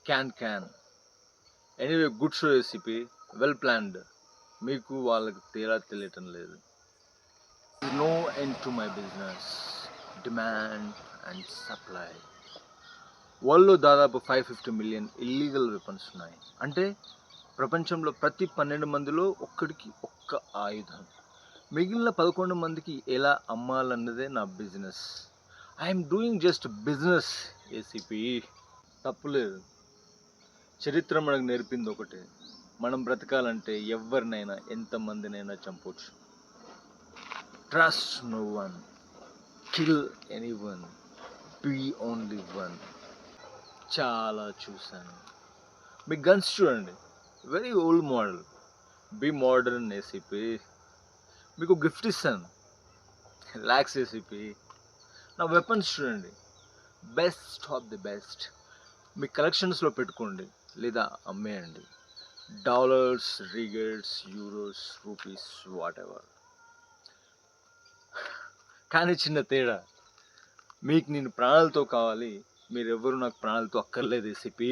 Can anyway good show ACP, well planned. మీకు వాళ్ళకి తేడా తెలియటం లేదు. No end to my business, demand and supply. వరల్డ్లో దాదాపు 550 మిలియన్ ఇల్లీగల్ వెపన్స్ ఉన్నాయి. అంటే ప్రపంచంలో ప్రతి 12 మందిలో ఒక్కడికి ఒక్క ఆయుధం. మిగిలిన 11 మందికి ఎలా అమ్మాలన్నదే నా business. I'm doing just business ACP. తప్పులేదు. చరిత్ర మనకు నేర్పింది ఒకటే, మనం బ్రతకాలంటే ఎవరినైనా ఎంతమందినైనా చంపొచ్చు. Trust no one, kill anyone, be only one. చాలా చూశాను. మీ గన్స్ చూడండి, very old model. Be modern ACP. మీకు గిఫ్ట్ ఇస్తాను, రిలాక్స్ ఏసీపీ. నా వెపన్స్ చూడండి, బెస్ట్ ఆఫ్ ది బెస్ట్. మీ కలెక్షన్స్లో పెట్టుకోండి లేదా అమ్మేయండి. Dollars, riyals, euros, rupees, whatever. కానీ చిన్న తేడా, మీకు నేను ప్రాణాలతో కావాలి, మీరెవ్వరూ నాకు ప్రాణాలతో అక్కర్లేదు ఏసీపీ.